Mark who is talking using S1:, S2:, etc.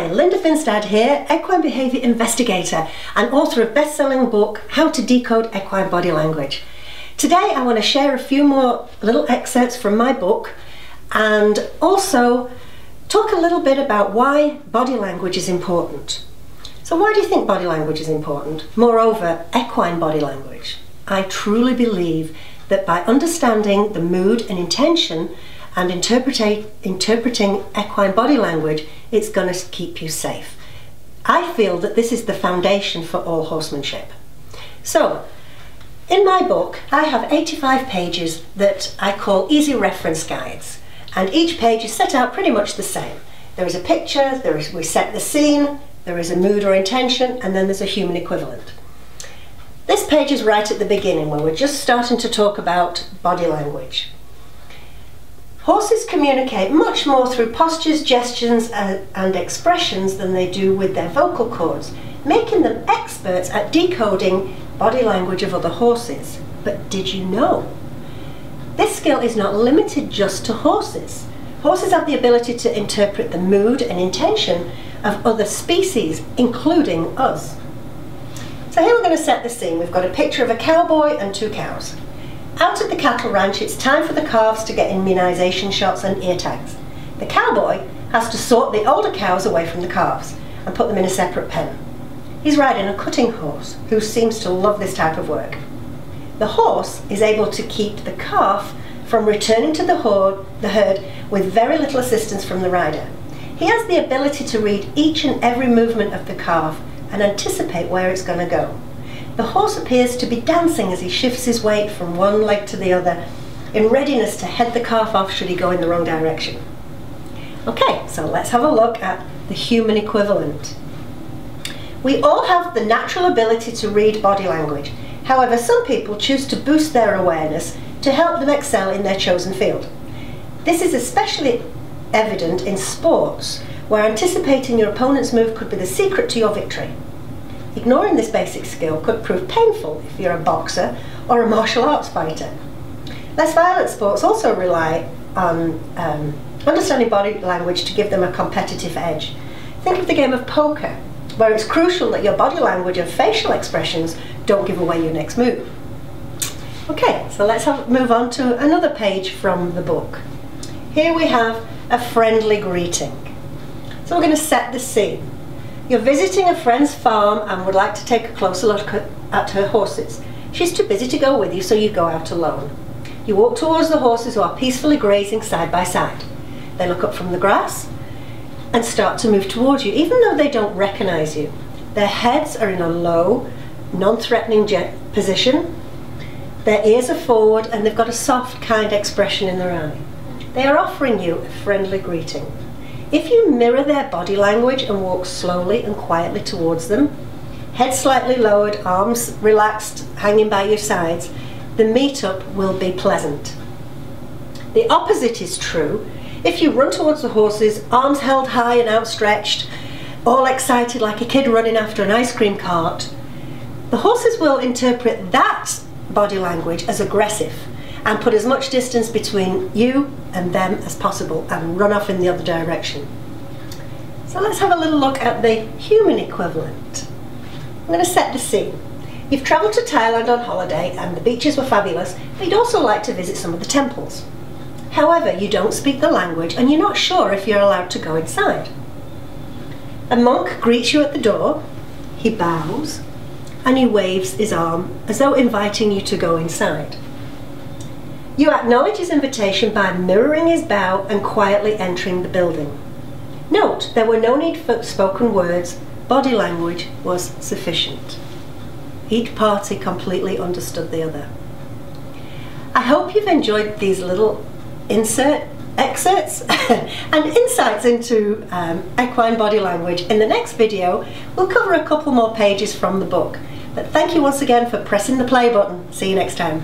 S1: Hi, Linda Finstad here, equine behaviour investigator and author of best-selling book How to Decode Equine Body Language. Today I want to share a few more little excerpts from my book and also talk a little bit about why body language is important. So why do you think body language is important? Moreover, equine body language. I truly believe that by understanding the mood and intention and interpreting equine body language, it's going to keep you safe. I feel that this is the foundation for all horsemanship. So, in my book, I have 85 pages that I call easy reference guides, and each page is set out pretty much the same. There is a picture, we set the scene, there is a mood or intention, and then there's a human equivalent. This page is right at the beginning where we're just starting to talk about body language. Horses communicate much more through postures, gestures and expressions than they do with their vocal cords, making them experts at decoding body language of other horses. But did you know? This skill is not limited just to horses. Horses have the ability to interpret the mood and intention of other species, including us. So here we're going to set the scene. We've got a picture of a cowboy and two cows. Out at the cattle ranch, it's time for the calves to get immunisation shots and ear tags. The cowboy has to sort the older cows away from the calves and put them in a separate pen. He's riding a cutting horse who seems to love this type of work. The horse is able to keep the calf from returning to the herd with very little assistance from the rider. He has the ability to read each and every movement of the calf and anticipate where it's going to go. The horse appears to be dancing as he shifts his weight from one leg to the other in readiness to head the calf off should he go in the wrong direction. Okay, so let's have a look at the human equivalent. We all have the natural ability to read body language. However, some people choose to boost their awareness to help them excel in their chosen field. This is especially evident in sports, where anticipating your opponent's move could be the secret to your victory. Ignoring this basic skill could prove painful if you're a boxer or a martial arts fighter. Less violent sports also rely on understanding body language to give them a competitive edge. Think of the game of poker, where it's crucial that your body language and facial expressions don't give away your next move. Okay, so let's move on to another page from the book. Here we have a friendly greeting. So we're going to set the scene. You're visiting a friend's farm and would like to take a closer look at her horses. She's too busy to go with you, so you go out alone. You walk towards the horses who are peacefully grazing side by side. They look up from the grass and start to move towards you, even though they don't recognize you. Their heads are in a low, non-threatening position. Their ears are forward and they've got a soft, kind expression in their eye. They are offering you a friendly greeting. If you mirror their body language and walk slowly and quietly towards them, head slightly lowered, arms relaxed, hanging by your sides, the meetup will be pleasant. The opposite is true. If you run towards the horses, arms held high and outstretched, all excited like a kid running after an ice cream cart, the horses will interpret that body language as aggressive and put as much distance between you and them as possible and run off in the other direction. So let's have a little look at the human equivalent. I'm going to set the scene. You've travelled to Thailand on holiday and the beaches were fabulous, but you'd also like to visit some of the temples. However, you don't speak the language and you're not sure if you're allowed to go inside. A monk greets you at the door, he bows, and he waves his arm as though inviting you to go inside. You acknowledge his invitation by mirroring his bow and quietly entering the building. Note, there were no need for spoken words, body language was sufficient. Each party completely understood the other. I hope you've enjoyed these little excerpts and insights into equine body language. In the next video, we'll cover a couple more pages from the book. But thank you once again for pressing the play button. See you next time.